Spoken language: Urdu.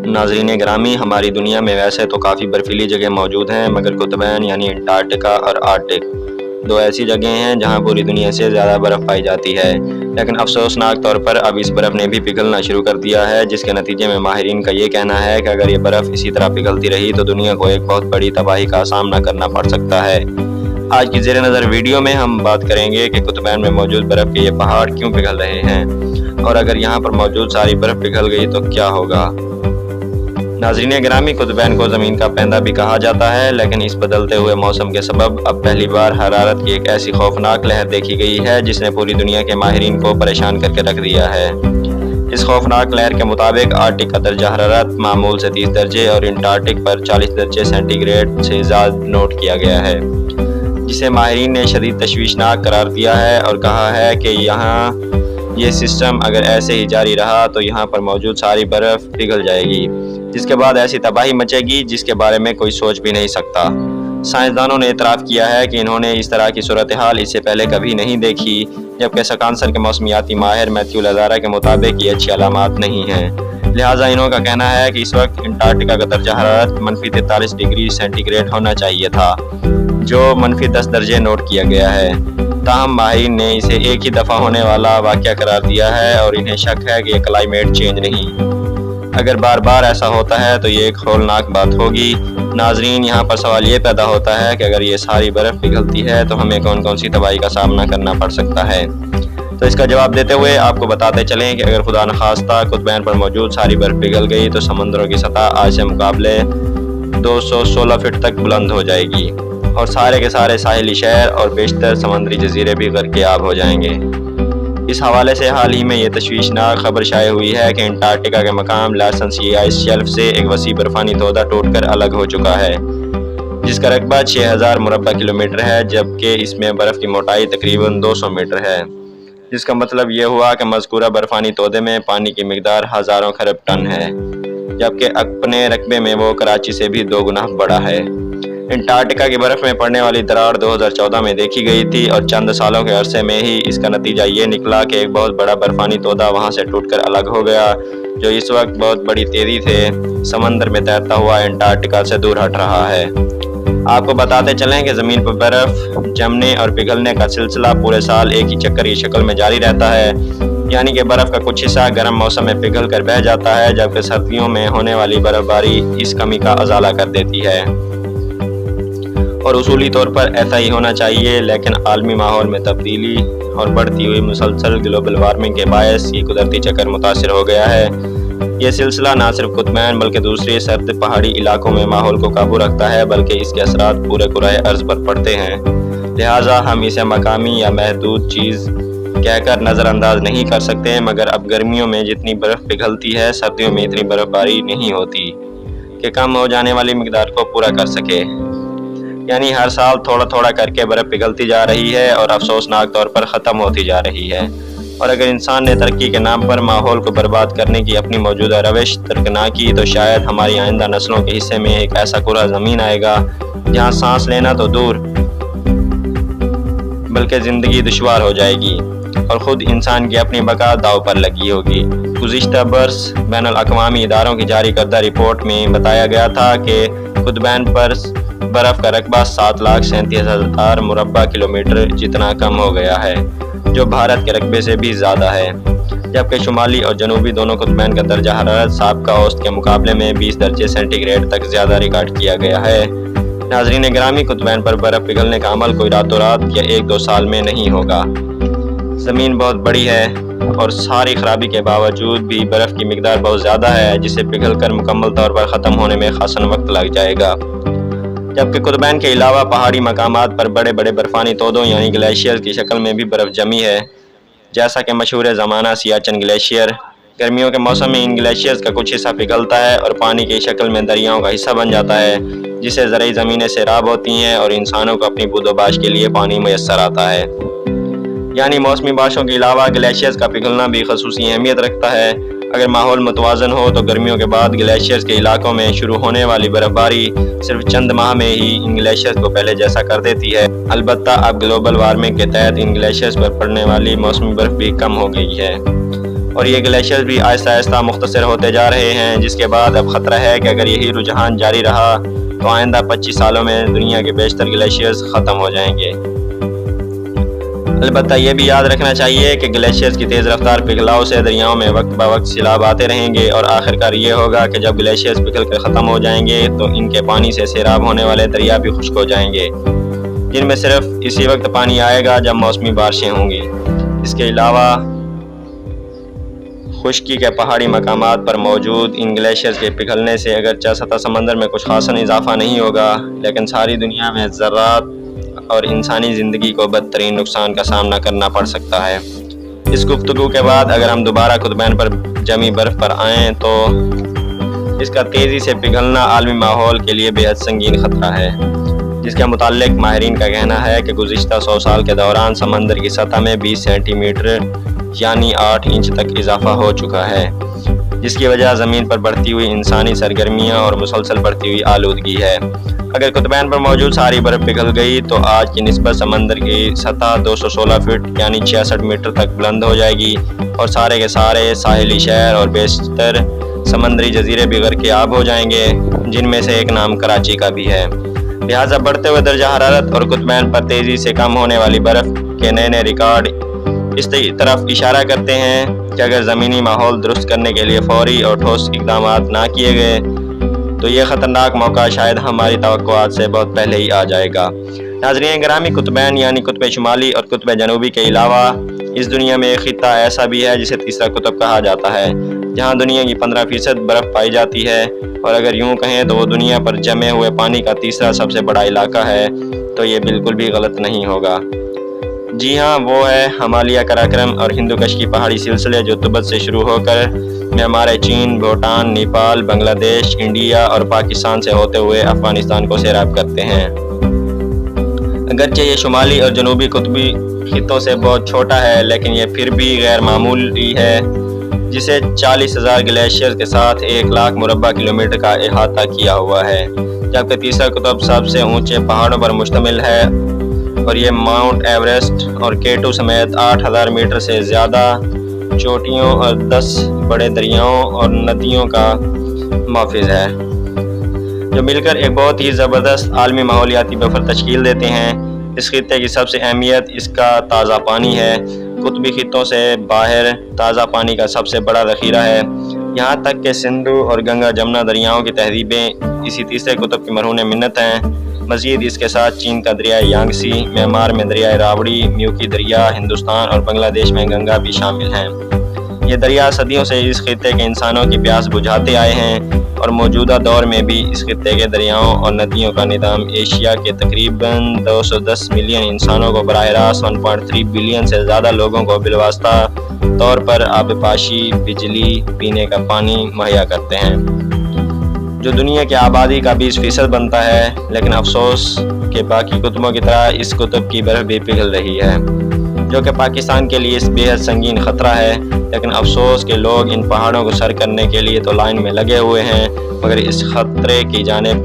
ناظرین گرامی، ہماری دنیا میں ویسے تو کافی برفیلی جگہ موجود ہیں، مگر قطبین یعنی انٹارکٹیکا اور آرکٹک دو ایسی جگہیں ہیں جہاں پوری دنیا سے زیادہ برف پائی جاتی ہے۔ لیکن افسوسناک طور پر اب اس برف نے بھی پگھلنا شروع کر دیا ہے، جس کے نتیجے میں ماہرین کا یہ کہنا ہے کہ اگر یہ برف اسی طرح پگھلتی رہی تو دنیا کو ایک بہت بڑی تباہی کا سامنا کرنا پڑ سکتا ہے۔ آج کی زیر نظر ویڈیو میں ہم بات کریں گے کہ قطبین میں موجود برف کے یہ پہاڑ کیوں پگھل رہے ہیں، اور اگر یہاں پر موجود ساری برف پگھل گئی تو کیا ہوگا۔ ناظرین گرامی، قطبین کو زمین کا پیندہ بھی کہا جاتا ہے، لیکن اس بدلتے ہوئے موسم کے سبب اب پہلی بار حرارت کی ایک ایسی خوفناک لہر دیکھی گئی ہے جس نے پوری دنیا کے ماہرین کو پریشان کر کے رکھ دیا ہے۔ اس خوفناک لہر کے مطابق آرکٹک کا درجہ حرارت معمول سے 30 درجے اور انٹارکٹک پر 40 درجے سینٹی گریڈ سے زیادہ نوٹ کیا گیا ہے، جسے ماہرین نے شدید تشویشناک قرار دیا ہے اور کہا ہے کہ یہاں یہ سسٹم اگر ایسے ہی جاری رہا تو یہاں پر موجود ساری برف پگھل جائے گی، جس کے بعد ایسی تباہی مچے گی جس کے بارے میں کوئی سوچ بھی نہیں سکتا۔ سائنسدانوں نے اعتراف کیا ہے کہ انہوں نے اس طرح کی صورتحال اس سے پہلے کبھی نہیں دیکھی، جبکہ سکانسر کے موسمیاتی ماہر میتھیو لازارا کے مطابق یہ اچھی علامات نہیں ہیں۔ لہٰذا انہوں کا کہنا ہے کہ اس وقت انٹارکٹیکا کا درجہ حرارت -43 ڈگری سینٹی گریڈ ہونا چاہیے تھا، جو -10 درجے نوٹ کیا گیا ہے۔ تاہم ماہرین نے اسے ایک ہی دفعہ ہونے والا واقعہ قرار دیا ہے اور انہیں شک ہے کہ یہ کلائمیٹ چینج نہیں۔ اگر بار بار ایسا ہوتا ہے تو یہ ایک ہولناک بات ہوگی۔ ناظرین، یہاں پر سوال یہ پیدا ہوتا ہے کہ اگر یہ ساری برف پگھلتی ہے تو ہمیں کون کون سی تباہی کا سامنا کرنا پڑ سکتا ہے۔ تو اس کا جواب دیتے ہوئے آپ کو بتاتے چلیں کہ اگر خدا نخواستہ قطبین پر موجود ساری برف پگھل گئی تو سمندروں کی سطح آج سے مقابلے 216 فٹ تک بلند ہو جائے گی اور سارے کے سارے ساحلی شہر اور بیشتر سمندری جزیرے بھی غرق آب ہو جائیں گے۔ اس حوالے سے حال ہی میں یہ تشویشناک خبر شائع ہوئی ہے کہ انٹارکٹیکا کے مقام لارسن سی آئس شیلف سے ایک وسیع برفانی تودہ ٹوٹ کر الگ ہو چکا ہے، جس کا رقبہ 6000 مربع کلومیٹر ہے، جبکہ اس میں برف کی موٹائی تقریباً 200 میٹر ہے، جس کا مطلب یہ ہوا کہ مذکورہ برفانی تودے میں پانی کی مقدار ہزاروں خرب ٹن ہے، جبکہ اپنے رقبے میں وہ کراچی سے بھی 2 گنا بڑا ہے۔ انٹارکٹیکا کی برف میں پڑنے والی دراڑ 2014 میں دیکھی گئی تھی اور چند سالوں کے عرصے میں ہی اس کا نتیجہ یہ نکلا کہ ایک بہت بڑا برفانی تودہ وہاں سے ٹوٹ کر الگ ہو گیا، جو اس وقت بہت بڑی تیزی سے سمندر میں تیرتا ہوا انٹارکٹیکا سے دور ہٹ رہا ہے۔ آپ کو بتاتے چلیں کہ زمین پر برف جمنے اور پگھلنے کا سلسلہ پورے سال ایک ہی چکر کی شکل میں جاری رہتا ہے، یعنی کہ برف کا کچھ حصہ گرم موسم میں پگھل کر بہہ جاتا ہے، جبکہ سردیوں میں ہونے والی برف باری اس کمی کا ازالہ کر دیتی ہے۔ اور اصولی طور پر ایسا ہی ہونا چاہیے، لیکن عالمی ماحول میں تبدیلی اور بڑھتی ہوئی مسلسل گلوبل وارمنگ کے باعث یہ قدرتی چکر متاثر ہو گیا ہے۔ یہ سلسلہ نہ صرف قطبین بلکہ دوسرے سرد پہاڑی علاقوں میں ماحول کو قابو رکھتا ہے، بلکہ اس کے اثرات پورے کرۂ ارض پر پڑتے ہیں۔ لہٰذا ہم اسے مقامی یا محدود چیز کہہ کر نظر انداز نہیں کر سکتے، مگر اب گرمیوں میں جتنی برف پگھلتی ہے سردیوں میں اتنی برف باری نہیں ہوتی کہ کم ہو جانے والی مقدار کو پورا کر سکے، یعنی ہر سال تھوڑا تھوڑا کر کے برف پگھلتی جا رہی ہے اور افسوسناک طور پر ختم ہوتی جا رہی ہے۔ اور اگر انسان نے ترقی کے نام پر ماحول کو برباد کرنے کی اپنی موجودہ روش ترک نہ کی تو شاید ہماری آئندہ نسلوں کے حصے میں ایک ایسا کرہ زمین آئے گا جہاں سانس لینا تو دور بلکہ زندگی دشوار ہو جائے گی اور خود انسان کی اپنی بقا داؤ پر لگی ہوگی۔ گزشتہ برس بین الاقوامی اداروں کی جاری کردہ رپورٹ میں بتایا گیا تھا کہ قطبین پر برف کا رقبہ 7,37,000 مربع کلومیٹر جتنا کم ہو گیا ہے، جو بھارت کے رقبے سے بھی زیادہ ہے، جبکہ شمالی اور جنوبی دونوں قطبین کا درجہ حرارت سابقہ اوسط کے مقابلے میں 20 درجے سینٹی گریڈ تک زیادہ ریکارڈ کیا گیا ہے۔ ناظرین گرامی، قطبین پر برف پگھلنے کا عمل کوئی راتوں رات یا 1-2 سال میں نہیں ہوگا۔ زمین بہت بڑی ہے اور ساری خرابی کے باوجود بھی برف کی مقدار بہت زیادہ ہے، جسے پگھل کر مکمل طور پر ختم ہونے میں خاصاً وقت لگ جائے گا۔ جبکہ قطبین کے علاوہ پہاڑی مقامات پر بڑے بڑے برفانی تودوں یعنی گلیشیئر کی شکل میں بھی برف جمی ہے، جیسا کہ مشہور زمانہ سیاچن گلیشیئر۔ گرمیوں کے موسم میں ان گلیشیئرز کا کچھ حصہ پگھلتا ہے اور پانی کی شکل میں دریاؤں کا حصہ بن جاتا ہے، جسے زرعی زمینیں سیراب ہوتی ہیں اور انسانوں کو اپنی بود و باش کے لیے پانی میسر آتا ہے۔ یعنی موسمی بارشوں کے علاوہ گلیشیئرز کا پگھلنا بھی خصوصی اہمیت رکھتا ہے۔ اگر ماحول متوازن ہو تو گرمیوں کے بعد گلیشیئرز کے علاقوں میں شروع ہونے والی برف باری صرف چند ماہ میں ہی ان گلیشیئرز کو پہلے جیسا کر دیتی ہے۔ البتہ اب گلوبل وارمنگ کے تحت ان گلیشیئرز پر پڑنے والی موسمی برف بھی کم ہو گئی ہے اور یہ گلیشیئر بھی آہستہ آہستہ مختصر ہوتے جا رہے ہیں، جس کے بعد اب خطرہ ہے کہ اگر یہی رجحان جاری رہا تو آئندہ 25 سالوں میں دنیا کے بیشتر گلیشیئرز ختم ہو جائیں گے۔ البتہ یہ بھی یاد رکھنا چاہیے کہ گلیشیئرز کی تیز رفتار پگھلاؤ سے دریاؤں میں وقت بوقت سیلاب آتے رہیں گے، اور آخرکار یہ ہوگا کہ جب گلیشیئرز پگھل کر ختم ہو جائیں گے تو ان کے پانی سے سیراب ہونے والے دریا بھی خشک ہو جائیں گے، جن میں صرف اسی وقت پانی آئے گا جب موسمی بارشیں ہوں گی۔ اس کے علاوہ خشکی کے پہاڑی مقامات پر موجود ان گلیشیئرز کے پگھلنے سے اگرچہ سطح سمندر میں کچھ خاصا اضافہ نہیں ہوگا، لیکن ساری دنیا میں ذرات اور انسانی زندگی کو بدترین نقصان کا سامنا کرنا پڑ سکتا ہے۔ اس گفتگو کے بعد اگر ہم دوبارہ قطبین پر جمی برف پر آئیں تو اس کا تیزی سے پگھلنا عالمی ماحول کے لیے بے حد سنگین خطرہ ہے، جس کے متعلق ماہرین کا کہنا ہے کہ گزشتہ 100 سال کے دوران سمندر کی سطح میں 20 سینٹی میٹر یعنی 8 انچ تک اضافہ ہو چکا ہے، جس کی وجہ زمین پر بڑھتی ہوئی انسانی سرگرمیاں اور مسلسل بڑھتی ہوئی آلودگی ہے۔ اگر قطبین پر موجود ساری برف پگھل گئی تو آج کی نسبت سمندر کی سطح 216 فٹ یعنی 66 میٹر تک بلند ہو جائے گی، اور سارے کے سارے ساحلی شہر اور بیشتر سمندری جزیرے بھی غرق آب ہو جائیں گے، جن میں سے ایک نام کراچی کا بھی ہے۔ لہٰذا بڑھتے ہوئے درجہ حرارت اور قطبین پر تیزی سے کم ہونے والی برف کے نئے ریکارڈ اس طرف اشارہ کرتے ہیں کہ اگر زمینی ماحول درست کرنے کے لیے فوری اور ٹھوس اقدامات نہ کیے گئے تو یہ خطرناک موقع شاید ہماری توقعات سے بہت پہلے ہی آ جائے گا۔ ناظرین گرامی، قطبین یعنی قطب شمالی اور قطب جنوبی کے علاوہ اس دنیا میں ایک خطہ ایسا بھی ہے جسے تیسرا قطب کہا جاتا ہے، جہاں دنیا کی 15% برف پائی جاتی ہے، اور اگر یوں کہیں تو وہ دنیا پر جمے ہوئے پانی کا تیسرا سب سے بڑا علاقہ ہے تو یہ بالکل بھی غلط نہیں ہوگا۔ جی ہاں، وہ ہے ہمالیہ قراقرم اور ہندوکش کی پہاڑی سلسلے جو تبت سے شروع ہو کر میانمار، چین، بھوٹان، نیپال، بنگلہ دیش، انڈیا اور پاکستان سے ہوتے ہوئے افغانستان کو سیراب کرتے ہیں۔ اگرچہ یہ شمالی اور جنوبی قطبی خطوں سے بہت چھوٹا ہے، لیکن یہ پھر بھی غیر معمولی ہے، جسے 40,000 گلیشیئر کے ساتھ 1,00,000 مربع کلومیٹر کا احاطہ کیا ہوا ہے، جبکہ تیسرا قطب سب سے اونچے پہاڑوں پر مشتمل ہے، اور یہ ماؤنٹ ایوریسٹ اور K2 سمیت 8,000 میٹر سے زیادہ چوٹیوں اور 10 بڑے دریاؤں اور ندیوں کا محافظ ہے، جو مل کر ایک بہت ہی زبردست عالمی ماحولیاتی بفر تشکیل دیتے ہیں۔ اس خطے کی سب سے اہمیت اس کا تازہ پانی ہے۔ قطبی خطوں سے باہر تازہ پانی کا سب سے بڑا ذخیرہ ہے، یہاں تک کہ سندھو اور گنگا جمنا دریاؤں کی تہذیبیں اسی تیسرے قطب کی مرہون منت ہیں۔ مزید اس کے ساتھ چین کا دریائے یانگسی، میانمار میں دریائے راوڑی، میوکی دریا، ہندوستان اور بنگلہ دیش میں گنگا بھی شامل ہیں۔ یہ دریا صدیوں سے اس خطے کے انسانوں کی پیاس بجھاتے آئے ہیں، اور موجودہ دور میں بھی اس خطے کے دریاؤں اور ندیوں کا نظام ایشیا کے تقریباً 210 ملین انسانوں کو براہ راست 1.3 بلین سے زیادہ لوگوں کو بالواسطہ طور پر آب پاشی، بجلی، پینے کا پانی مہیا کرتے ہیں، جو دنیا کی آبادی کا 20% بنتا ہے۔ لیکن افسوس کہ باقی قطبوں کی طرح اس قطب کی برف بھی پگھل رہی ہے، جو کہ پاکستان کے لیے بے حد سنگین خطرہ ہے۔ لیکن افسوس کہ لوگ ان پہاڑوں کو سر کرنے کے لیے تو لائن میں لگے ہوئے ہیں، مگر اس خطرے کی جانب